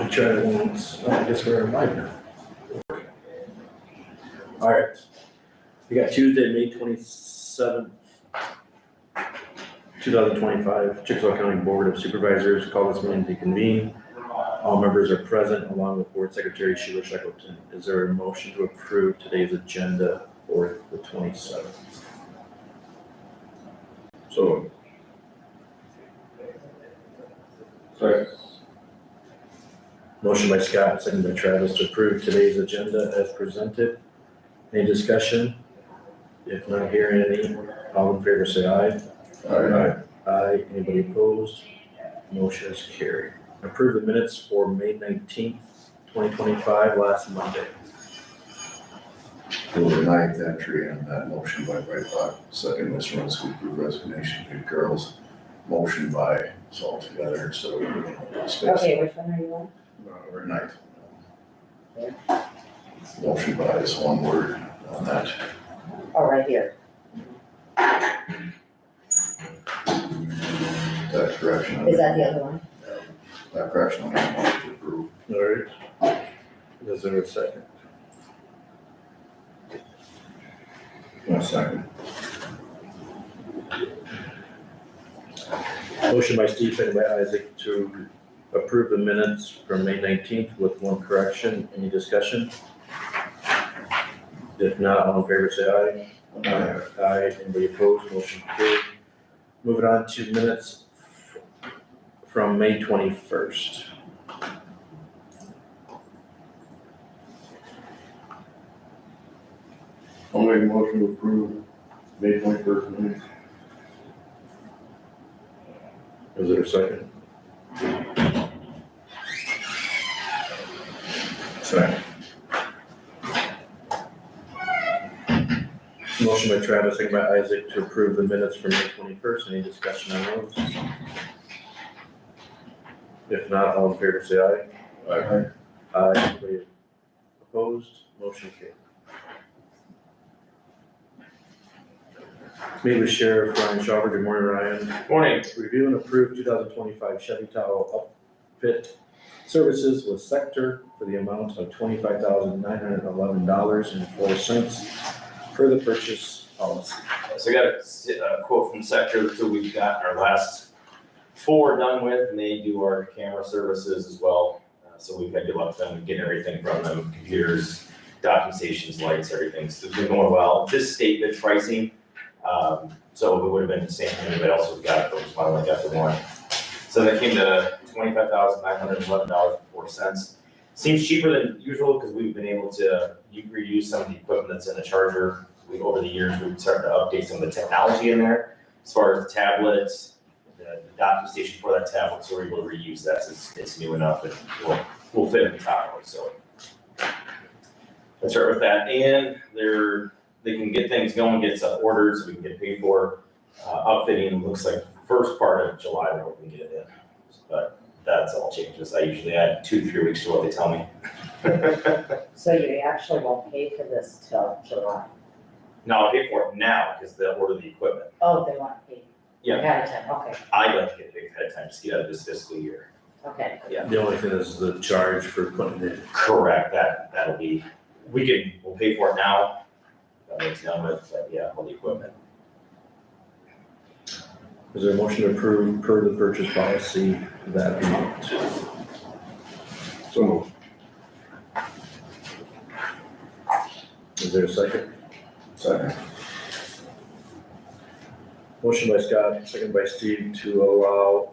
try it once. I guess we're live now. All right. We got Tuesday, May 27th, 2025, Chickasaw County Board of Supervisors call this meeting to convene. All members are present along with Board Secretary Sheila Shackleton. Is there a motion to approve today's agenda for the 27th? So. Sorry. Motion by Scott, second by Travis to approve today's agenda as presented. Any discussion? If not hearing any, all in favor say aye. Aye. Aye. Anybody opposed? Motion is carried. Approve the minutes for May 19th, 2025, last Monday. For the ninth entry on that motion by Brightlock, second by Swansky, approve resignation to girls. Motion by us all together instead of space. Okay, which one are you on? Or ninth. Motion by is one word on that. Oh, right here. That correction. Is that the other one? That correction on that motion to approve. All right. Is there a second? One second. Motion by Steve, second by Isaac to approve the minutes from May 19th with one correction. Any discussion? If not, all in favor say aye. Aye. Aye. Anybody opposed? Motion carried. Moving on to minutes from May 21st. I'll make a motion to approve May 21st minutes. Is there a second? Second. Motion by Travis, second by Isaac to approve the minutes from May 21st. Any discussion on those? If not, all in favor say aye. Aye. Aye. Anybody opposed? Motion carried. Meet with Sheriff Ryan Schauber. Good morning, Ryan. Morning. Review and approve 2025 Chevy Tahoe upfit services with Sector for the amount of $25,911.04 for the purchase policy. So I got a quote from Sector, so we've got our last 4 done with, and they do our camera services as well. So we've had good luck with them, getting everything from them, computers, docking stations, lights, everything. So it's been going well. This state bid pricing, so it would have been the same thing anybody else would have got, but we finally got the one. So that came to $25,911.04. Seems cheaper than usual because we've been able to reuse some of the equipment that's in the charger. Over the years, we've started to update some of the technology in there, as far as the tablets, the docking station for that tablet, so we're able to reuse that since it's new enough and we'll fit in the Tahoe. So let's start with that. And they can get things going, get stuff ordered so we can get paid for. Upfitting looks like first part of July we're hoping to get it in. But that's all changes. I usually add 2 to 3 weeks to what they tell me. So you actually won't pay for this till July? No, I'll pay for it now because they'll order the equipment. Oh, they want to pay Yeah. ahead of time, okay, I'd like to get paid ahead of time just to get out of this fiscal year. okay. The only thing is the charge for putting it in. Correct, that'll be, we'll pay for it now. That makes done with, but yeah, all the equipment. Is there a motion to approve per the purchase policy that amount? So moved. Is there a second? Second. Motion by Scott, second by Steve to allow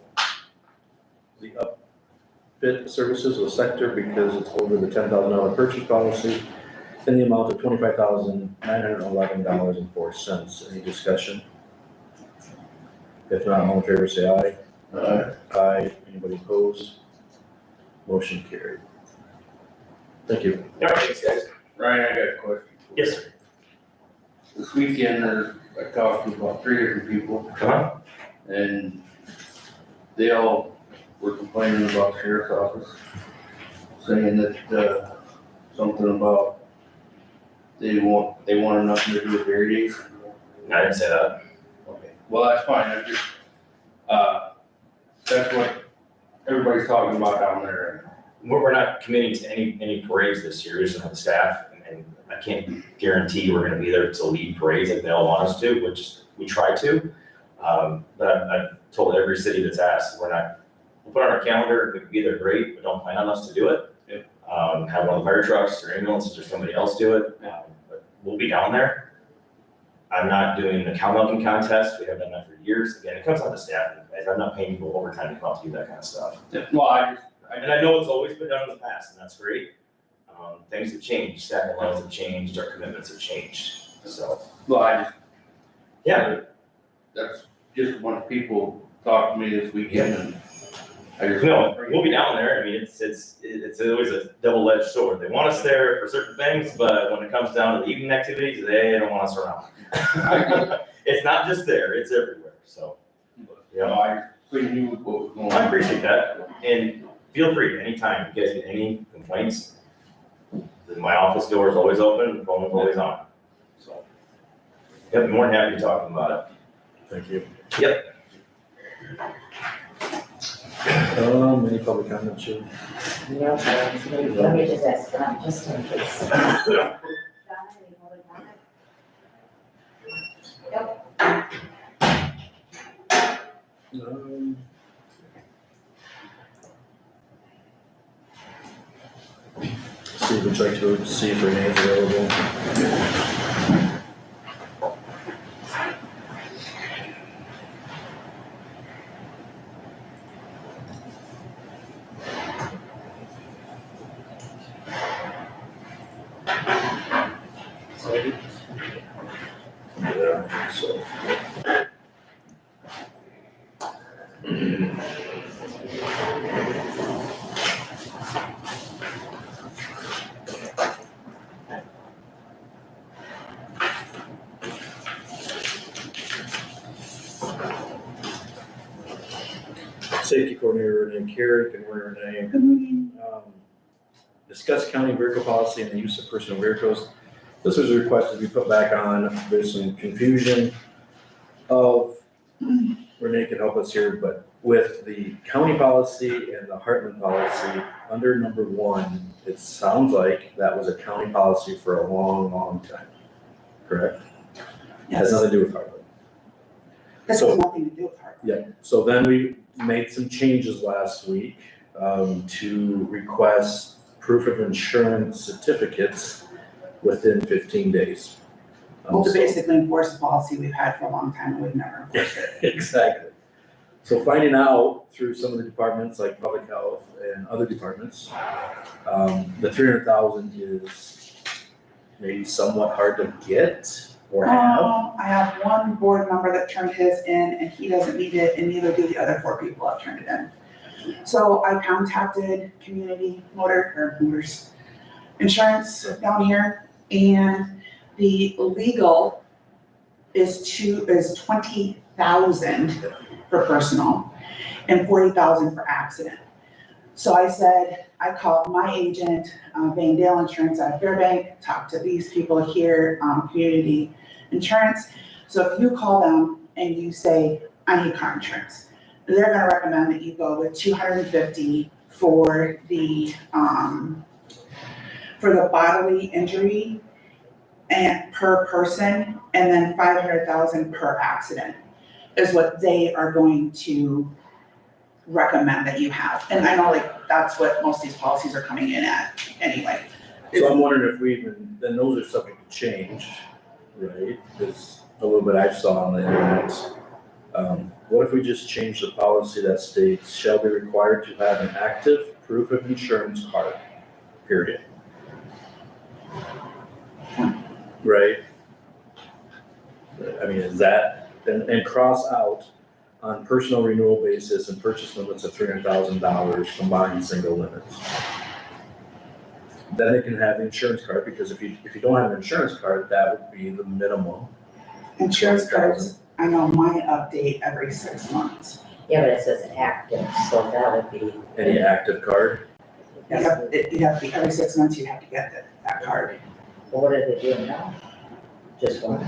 the upfit services with Sector because it's over the $10,000 purchase policy in the amount of $25,911.04. Any discussion? If not, all in favor say aye. Aye. Aye. Anybody opposed? Motion carried. Thank you. Yeah, thanks guys. Ryan, I got a question. Yes, sir. This weekend, I talked to about 3 different people, Come on. and they all were complaining about the sheriff's office, saying that, something about they wanted nothing to do with their days. I didn't say that. Okay, well, that's fine, I just, that's what everybody's talking about down there. we're not committing to any parades this year, we just don't have the staff, and I can't guarantee we're gonna be there to lead parades like they all want us to, which we try to. But I've told every city that's asked, we'll put on our calendar, if we can be there, great, but don't plan on us to do it. Have one of the fire trucks or ambulances or somebody else do it, but we'll be down there. I'm not doing the cow milking contest, we haven't done that for years, again, it comes down to staffing, guys, I'm not paying people overtime to come out to do that kind of stuff. Well, And I know it's always been done in the past, and that's great. Things have changed, staffing levels have changed, our commitments have changed, so. Yeah, that's just when people talk to me this weekend and I just. no, we'll be down there, I mean, it's always a double-edged sword. They want us there for certain things, but when it comes down to the evening activities, they don't want us around. It's not just there, it's everywhere, so. You know, I couldn't knew what was going on. I appreciate that, and feel free, anytime, you guys get any complaints, my office door is always open, the phone is always on, so. Yep, more than happy to talk about it. Thank you. Yep. Any public comments, Jim? No, let me just ask, just in case. Donna, any public comment? Yep. See if we try to see if Renee's available. Yeah, so. Safety Coordinator Renee Carey, good morning Renee. Good morning. Discuss county vehicle policy and the use of personal vehicles. This was a request to be put back on. There's some confusion of, Renee can help us here, but with the county policy and the Heartland policy, under number 1, it sounds like that was a county policy for a long, long time, correct? Has Yes, nothing to do with Heartland. this so- has nothing to do with her. Yeah, so then we made some changes last week to request proof of insurance certificates within 15 days. Well, to So- basically enforce a policy we've had for a long time and we've never enforced it. Exactly. So finding out through some of the departments like public health and other departments, the 300,000 is maybe somewhat hard to get or have. I have one board member that turned his in and he doesn't need it and neither do the other 4 people that turned it in. So I contacted Community Motors Insurance down here and the legal is 20,000 for personal and 40,000 for accident. So I said, I called my agent, Van Dale Insurance out of Fairbank, talked to these people here, Community Insurance. So if you call them and you say, I need car insurance, they're gonna recommend that you go with 250 for the bodily injury and per person, and then 500,000 per accident is what they are going to recommend that you have. And I know like that's what most of these policies are coming in at anyway. So I'm wondering if we even, then those are subject to change, right? Because a little bit I saw on the internet. What if we just change the policy that states shall be required to have an active proof of insurance card, period? Right? I mean, is that, and cross out on personal renewal basis and purchase limits of $300,000 combined single limits. Then it can have the insurance card, because if you don't have an insurance card, that would be the minimum. Insurance cards, I know mine update every 6 months. Yeah, but it says active, so that would be. Any active card. You have to be, every 6 months you have to get that card. What are they doing now? Just one?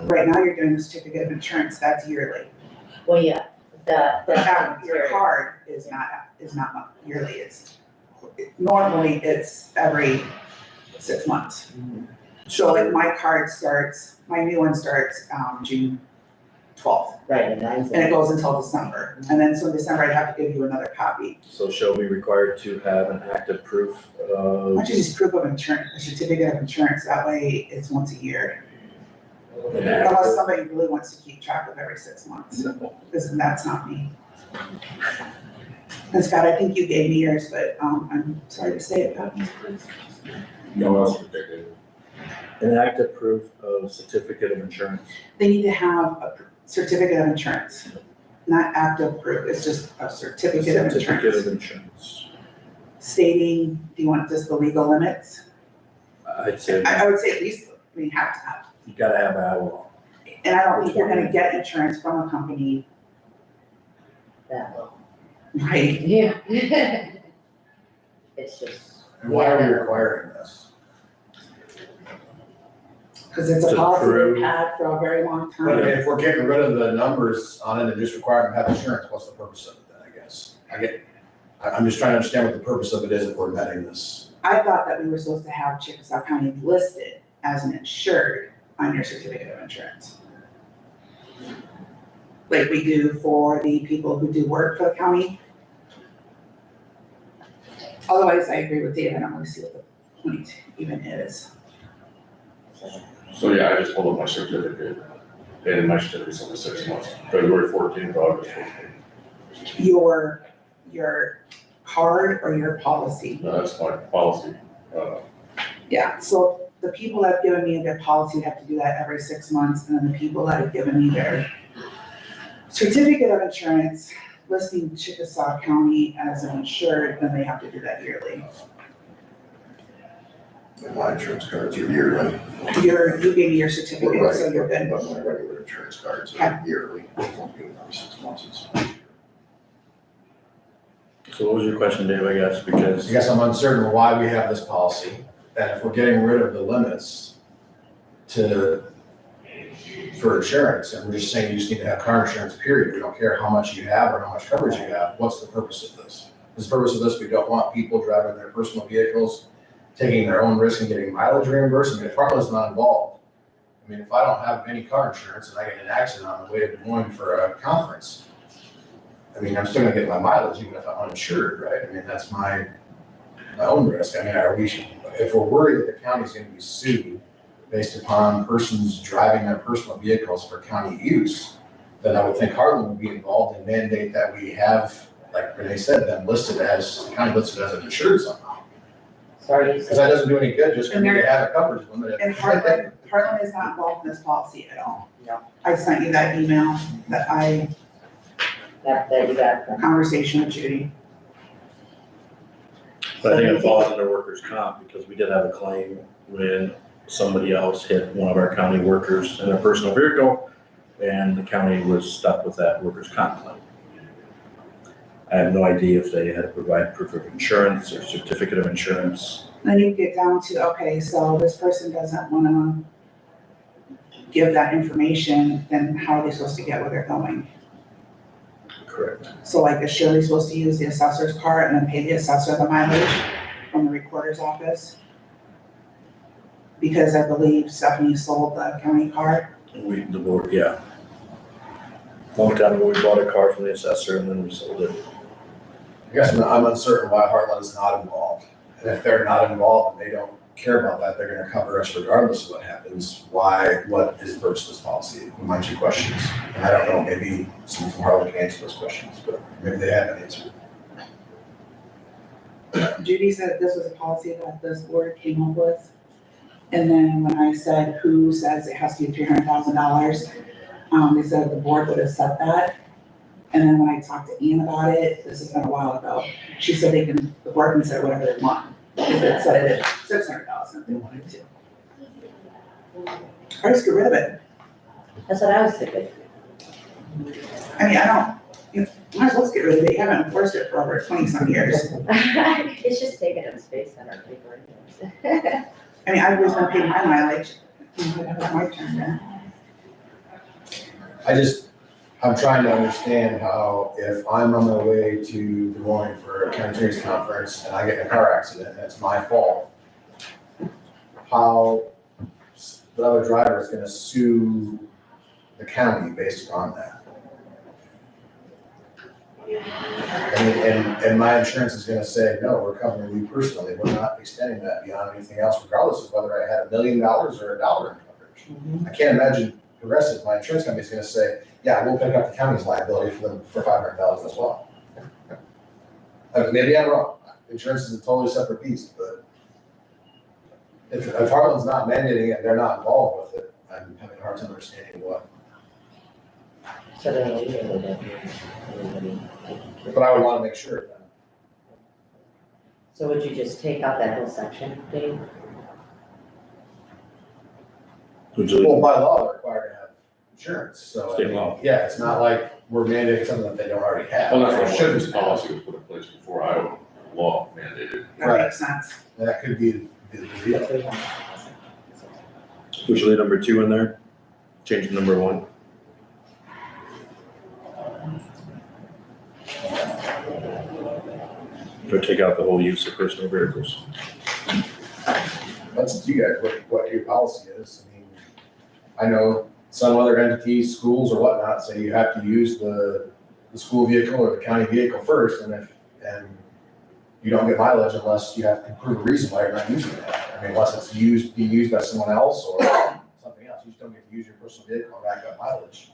Right now, you're doing the certificate of insurance, that's yearly. Well, yeah, But the. your card is not yearly, it's Normally, it's every 6 months. So like my new one starts, June 12th, Right, and mine's. and it goes until December. And then so in December, I'd have to give you another copy. So shall we required to have an active proof Why of? don't you just proof of insurance, a certificate of insurance, that way it's once a year. an Unless active- somebody really wants to keep track of every 6 months, because that's not me. And Scott, I think you gave me yours, but, I'm sorry to say it, but No else predicted. An active proof of certificate of insurance. they need to have a certificate of insurance, not active proof, it's just a certificate of Certificate of insurance. insurance. Stating, do you want just the legal limits? I'd say I would say at least, we have to have. you gotta have Iowa. And I don't think you're gonna get insurance from a company, That will. right? Yeah. It's just. And why are we requiring this? Because it's a To policy prove- they've had for a very long But time. if we're getting rid of the numbers on it and just requiring them to have insurance, what's the purpose of it then, I guess? I'm just trying to understand what the purpose of it is if we're vetting this. I thought that we were supposed to have Chickasaw County listed as an insured on your certificate of insurance. Like we do for the people who do work for the county. Otherwise, I agree with Dave, I don't really see what the point even is. So yeah, I just pulled up my certificate, and my certificate's only 6 months, February 14th, August 14th. Your card or your policy? That's my policy. Yeah, so the people that have given me their policy have to do that every 6 months, and then the people that have given me their certificate of insurance listing Chickasaw County as an insured, then they have to do that yearly. And my insurance cards are yearly. You gave me your We're certificate, right, so you're good. but my regular insurance cards are yearly. Won't do it every 6 months. So what was your question, Dave, I guess, because? I guess I'm uncertain why we have this policy, and if we're getting rid of the limits for insurance, and we're just saying you just need to have car insurance, period, we don't care how much you have or how much coverage you have, what's the purpose of this? Is the purpose of this, we don't want people driving their personal vehicles, taking their own risk and getting mileage reimbursed? I mean, if Heartland's not involved, I mean, if I don't have any car insurance and I get in an accident on the way to Des Moines for a conference, I mean, I'm still gonna get my mileage even if I'm uninsured, right? I mean, that's my own risk. I mean, if we're worried that the county's gonna be sued based upon persons driving their personal vehicles for county use, then I would think Heartland would be involved and mandate that we have, like Renee said, them county listed as an insured somehow. Sorry, you Because said. that doesn't do any good just for me to have a coverage limit. And Heartland is not involved in this policy at all. No. I sent you that email that You got from. conversation with Judy. But I think it falls under workers' comp, because we did have a claim when somebody else hit one of our county workers in a personal vehicle, and the county was stuck with that workers' comp claim. I have no idea if they had to provide proof of insurance or certificate of insurance. Then you get down to, okay, so this person doesn't wanna give that information, then how are they supposed to get where they're going? Correct. So like, is Shirley supposed to use the assessor's car and then pay the assessor the mileage from the recorder's office? Because I believe Stephanie sold the county car. The board, yeah. Long time ago, we bought a car from the assessor and then we sold it. I guess I'm uncertain why Heartland is not involved. And if they're not involved and they don't care about that, they're gonna cover us regardless of what happens. What is the purpose of this policy? My two questions. And I don't know, maybe someone from Heartland can answer those questions, but maybe they have an answer. Judy said this was a policy that this board came up with. And then when I said, who says it has to be $300,000? They said the board would have set that. And then when I talked to Ian about it, this has been a while ago, she said the board can set whatever they want. If it said it at $600,000 if they wanted to. Or just get rid of it. That's what I was thinking. I mean, you might as well just get rid of it. You haven't enforced it for over 20-some years. It's just taking up space on our paper. I mean, I've always been paying my mileage. It was my turn then. I'm trying to understand how, if I'm on my way to Des Moines for a county attorney's conference and I get in a car accident and it's my fault, how the other driver is gonna sue the county based upon that. And my insurance is gonna say, no, we're covering you personally, we're not extending that beyond anything else, regardless of whether I had $1 million or $1 in coverage. I can't imagine Progressive, my insurance company is gonna say, yeah, we'll pick up the county's liability for them for $500,000 as well. Maybe I'm wrong, insurance is a totally separate beast, but if Heartland's not mandating it, they're not involved with it, I'm having a hard time understanding what. So then we would have. But I would wanna make sure of that. So would you just take out that whole section, Dave? Would you, Well, by law, they're required to have insurance, so. I State mean, law. Yeah, it's not like we're mandating something that they don't already have. Well, that's Should why be. this policy was put in place before Iowa law mandated. That makes sense. That could be the deal. That's what we want. would you leave number 2 in there? Change to number 1. Or take out the whole use of personal vehicles. That's up to you guys, what your policy is. I mean, I know some other entities, schools or whatnot, say you have to use the school vehicle or the county vehicle first, and you don't get mileage unless you have to prove a reason why you're not using it. I mean, unless it's being used by someone else or something else, you just don't get to use your personal vehicle and rack up mileage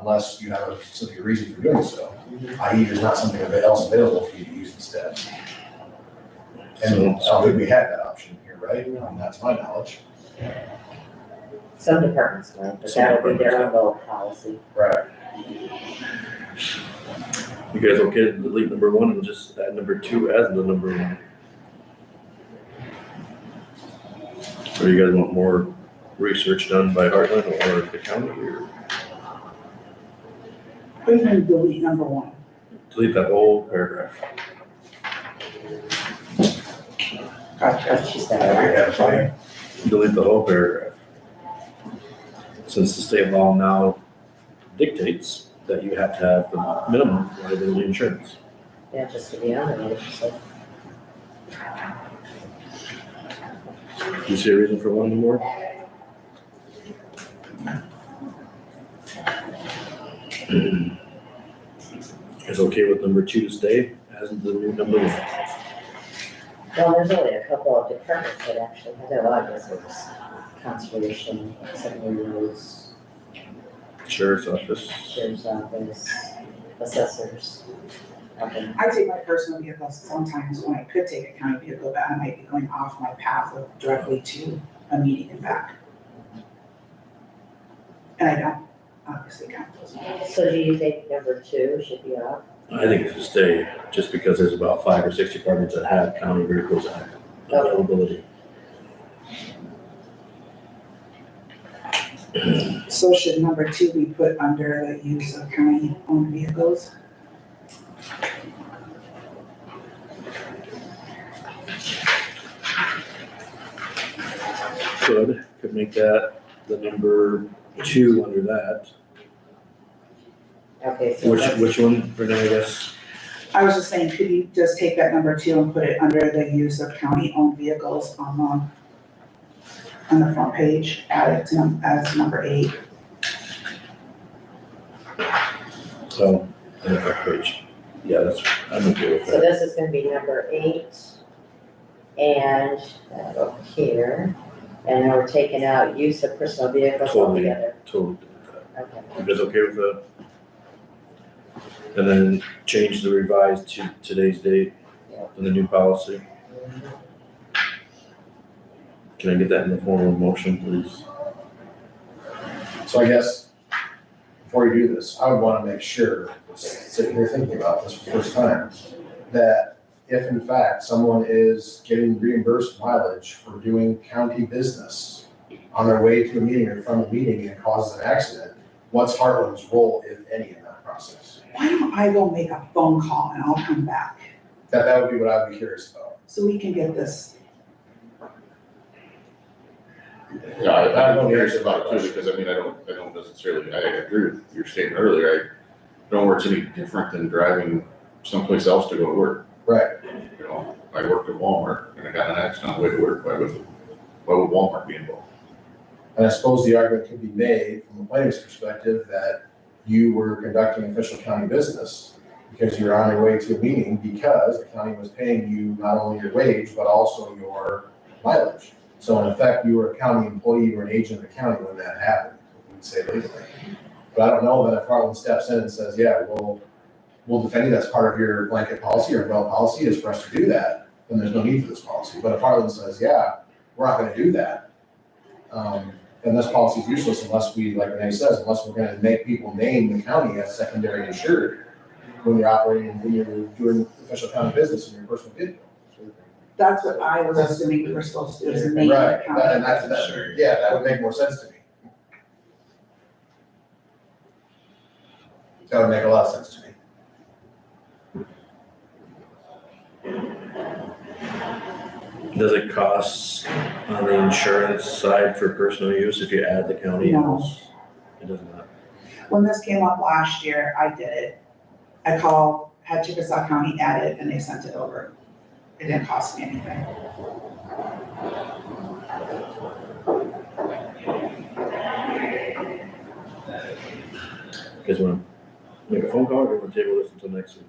unless you have a specific reason for doing so, i.e. there's not something else available for you to use instead. And I don't think we had that option here, right? And that's my knowledge. Some departments might, but that would be their own little policy. Right. You guys okay to delete number 1 and just add number 2 as the number 1? Or you guys want more research done by Heartland or the county, or We're gonna delete number 1. delete that whole paragraph? Gotcha, she said. Yeah, fine. Delete the whole paragraph. Since the state law now dictates that you have to have the minimum liability insurance. Yeah, just to be on it, so. Do you see a reason for wanting more? Is okay with number 2 to stay as the new number 1? Well, there's only a couple of departments that actually have that, well, I guess it was conservation, seminars, Sheriff's office. sheriff's office, assessors. Okay. I take my personal vehicle sometimes when I could take a county vehicle, but I might be going off my path of directly to a meeting and back. And I don't obviously count those. So do you think number 2 should be off? I think it should stay, just because there's about 5 or 6 departments that have county vehicles availability. So should number 2 be put under the use of county-owned vehicles? Could make that the number 2 under that. Okay, so Which that's- one, Renee, I guess? I was just saying, could you just take that number 2 and put it under the use of county-owned vehicles on the front page, add it to as number 8? So, on the front page. Yeah, I'm okay with So that. this is gonna be number 8, and that over here, and then we're taking out use of personal vehicles Totally. altogether. Totally good with that. Okay, You guys okay with that? And then change the revised to today's date Yeah. and the new policy. Can I get that in the form of a motion, please? So I guess, before you do this, I would wanna make sure, sitting here thinking about this for the first time, that if in fact someone is getting reimbursed mileage for doing county business on their way to a meeting or from a meeting and causes an accident, what's Heartland's role, if any, in that process? Why don't I go make a phone call and I'll come back, That would be what I'd be curious about. so we can get this. Yeah, I'm curious about it too, because I mean, I don't necessarily, I agree with your statement earlier, where it's any different than driving someplace else to go to work. Right. You know, I worked at Walmart and I got in an accident on the way to work, why would Walmart be involved? And I suppose the argument could be made from a plaintiff's perspective that you were conducting official county business because you're on your way to a meeting because the county was paying you not only your wage, but also your mileage. So in effect, you were a county employee, you were an agent of the county when that happened, we'd say legally. But I don't know that if Heartland steps in and says, yeah, we'll defend you, that's part of your blanket policy or umbrella policy is for us to do that, then there's no need for this policy. But if Heartland says, yeah, we're not gonna do that, then this policy is useless unless we, like Renee says, unless we're gonna make people name the county as secondary insured when you're operating, when you're doing official county business in your personal vehicle. That's what I was assuming we were supposed to do, is name the Right, county. and yeah, that would make more sense to me. That would make a lot of sense to me. Does it cost on the insurance side for personal use if you add the county? No. It does not. When this came up last year, I did it. I had Chickasaw County add it, and they sent it over. It didn't cost me anything. Guys wanna make a phone call or wanna table this until next week?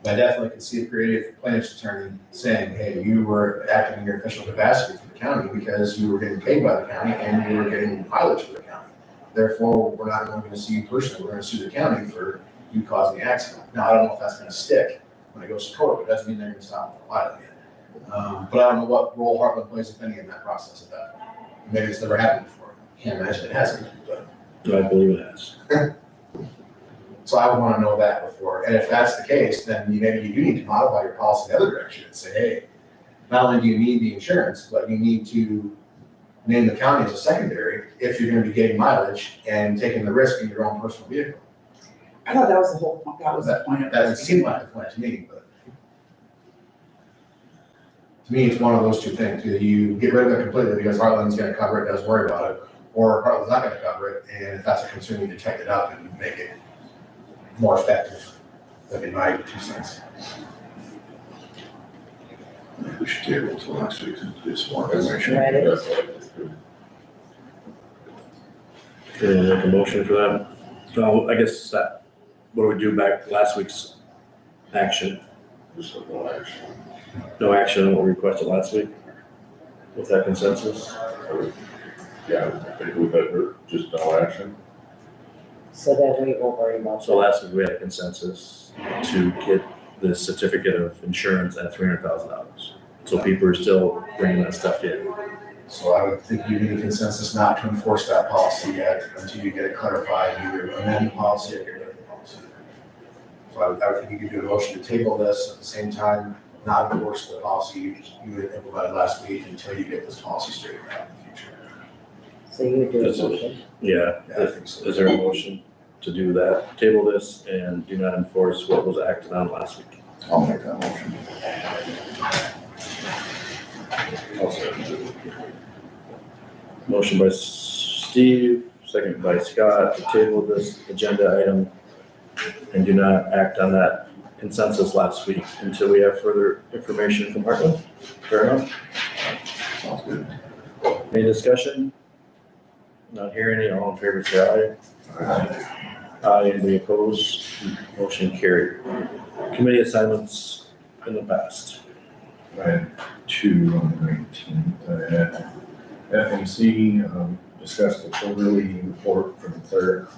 I definitely could see a creative plaintiff's attorney saying, hey, you were acting in your official capacity for the county because you were getting paid by the county and you were getting mileage for the county. Therefore, we're not only gonna sue you personally, we're gonna sue the county for you causing the accident. Now, I don't know if that's gonna stick when it goes to court, but it doesn't mean they're gonna stop it from filing it. But I don't know what role Heartland plays, if any, in that process of that. Maybe it's never happened before. Can't imagine it hasn't, but. I believe it has. So I would want to know that before, and if that's the case, then maybe you do need to modify your policy the other direction and say, hey, not only do you need the insurance, but you need to name the county as a secondary if you're going to be getting mileage and taking the risk in your own personal vehicle. I thought that was the whole point, that was the point of That it. would seem like the point to me, but to me, it's one of those two things. Either you get rid of it completely because Heartland's going to cover it, doesn't worry about it, or Heartland's not going to cover it, and if that's a concern, you need to tighten it up and make it more effective. That'd be my 2 cents. We should table it till next week, it's more information. Right, it is. Can we make a motion for that? No, I guess that, what do we do back last week's action? Just a no action. No action on what we requested last week? With that consensus? Yeah, I think we better just no action. So then we won't worry about So that. last week we had a consensus to get the certificate of insurance at $300,000. So people are still bringing that stuff in. So I would think you need a consensus not to enforce that policy yet until you get it clarified, either amend the policy or get rid of the policy. So I would think you could do a motion to table this at the same time, not enforce the policy you had implemented last week until you get this policy straightened out in the future. So you would do a That's it. motion. Yeah, Yeah, I think so. is there a motion to do that? Table this and do not enforce what was acted on last week. I'll make that motion. I'll second it. Motion by Steve, second by Scott to table this agenda item and do not act on that consensus last week until we have further information from Heartland. Fair enough? Sounds good. Any discussion? Not hearing any, all in favor say aye. Aye, anybody opposed? Motion carried. Committee assignments in the past. I had 2 on the 19th. I had FMC discussed the quarterly report from third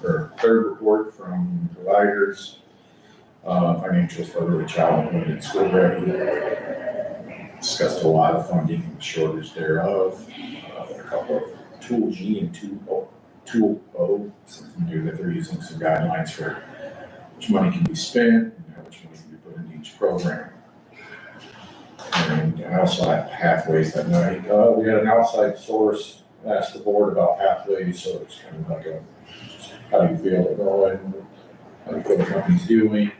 report from providers, financials for early childhood and school ready. Discussed a lot of funding and shortage thereof. A couple of Tool G and Tool O, something new that they're using some guidelines for which money can be spent and how much money can be put into each program. And I also had pathways that night. We had an outside source ask the board about pathways, so it's kind of like how do you feel they're going, how do you feel the company's doing.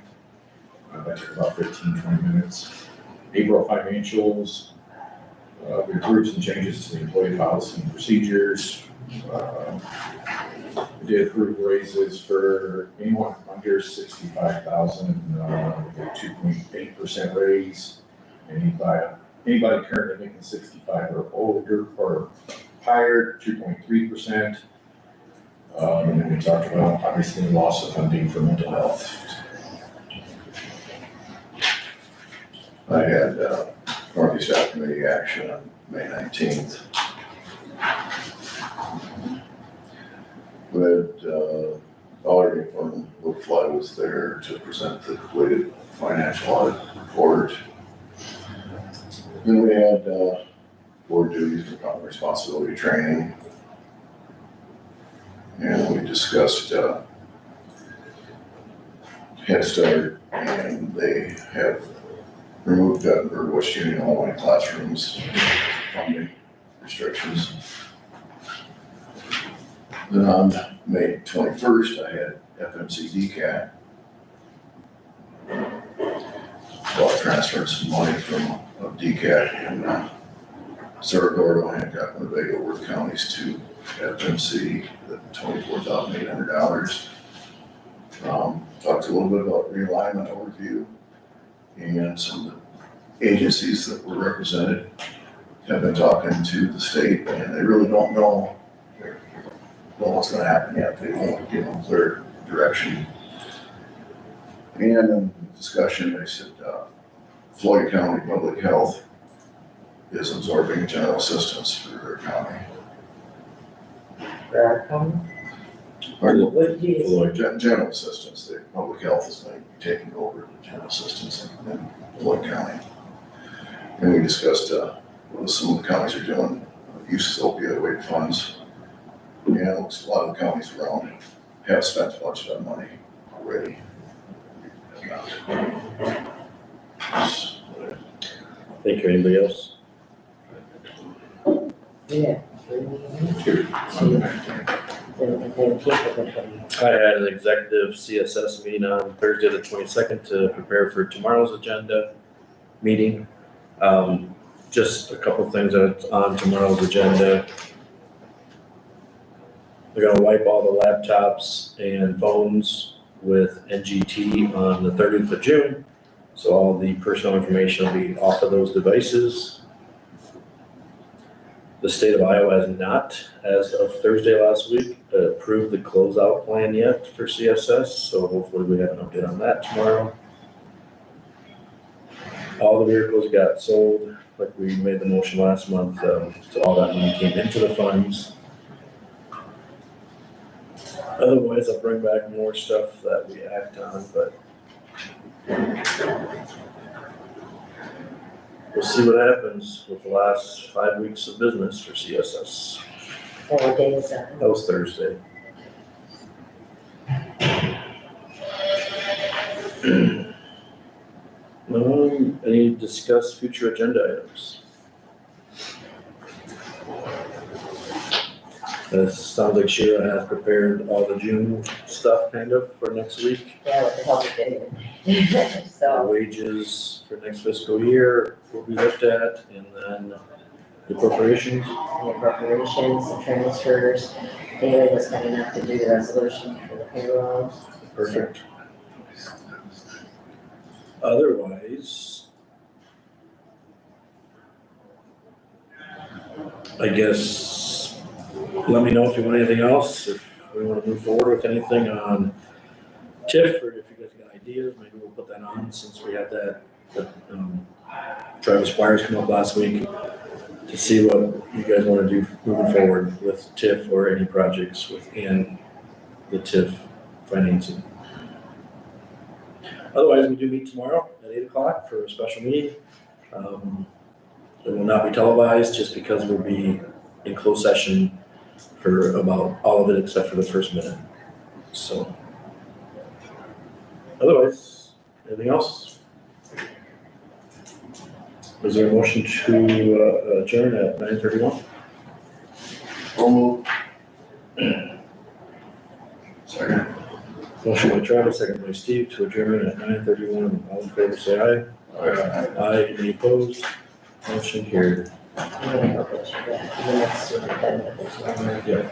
That took about 15-20 minutes. April financials, the groups and changes to the employee policy and procedures. We did approve raises for anyone under 65,000, 2.8% raise. Anybody currently making 65 or older or higher, 2.3%. And then we talked about obviously loss of funding for mental health. I had Northeast Staff Committee action on May 19th. We had auditing firm Woodfly was there to present the completed financial audit report. Then we had board duties and common responsibility training. And we discussed Head Start, and they have removed Guttenberg, West Union, Illinois classrooms, funding restrictions. Then on May 21st, I had FMC DCAT. So I transferred some money from DCAT in Cerro Gordo, Hancock, Winnebago, Worth counties to FMC at $24,800. Talked a little bit about realignment overview, and some of the agencies that were represented have been talking to the state, and they really don't know what's gonna happen yet. They won't give them clear direction. And in the discussion, they said Floyd County Public Health is absorbing general assistance for their county. For our county? What do you? Floyd, general assistance, the public health is going to be taking over the general assistance in Floyd County. And we discussed what some of the counties are doing, use of opioid funds. Yeah, it looks a lot of the counties around have spent a bunch of that money already. Thank you. Anybody else? Yeah. I had an executive CSS meeting on Thursday, the 22nd, to prepare for tomorrow's agenda meeting. Just a couple things that's on tomorrow's agenda. They're gonna wipe all the laptops and phones with NGT on the 30th of June. So all the personal information will be off of those devices. The state of Iowa has not, as of Thursday last week, approved the closeout plan yet for CSS. So hopefully we have an update on that tomorrow. All the vehicles got sold, like we made the motion last month, so all that money came into the funds. Otherwise, I'll bring back more stuff that we act on, but we'll see what happens with the last 5 weeks of business for CSS. What day is that? That was Thursday. Any discuss future agenda items? It sounds like Sheila has prepared all the June stuff kind of for next week. Yeah, with the help of David. So, Wages for next fiscal year will be looked at, and then the appropriations. the appropriations, the transfers, David was kind enough to do the resolution for the payroll. Perfect. Otherwise, I guess, let me know if you want anything else, if we want to move forward with anything on TIF, or if you guys got ideas, maybe we'll put that on since we had that Travis Squires come up last week to see what you guys want to do moving forward with TIF or any projects within the TIF financing. Otherwise, we do meet tomorrow at 8 o'clock for a special meeting. It will not be televised just because we'll be in closed session for about all of it except for the first minute. So, otherwise, anything else? Is there a motion to adjourn at 9:31? Second. Motion by Travis, second by Steve to adjourn at 9:31. All in favor, say aye. Aye. Any opposed? Motion carried. I'm gonna go get you that, the next student, then with this one. Yeah.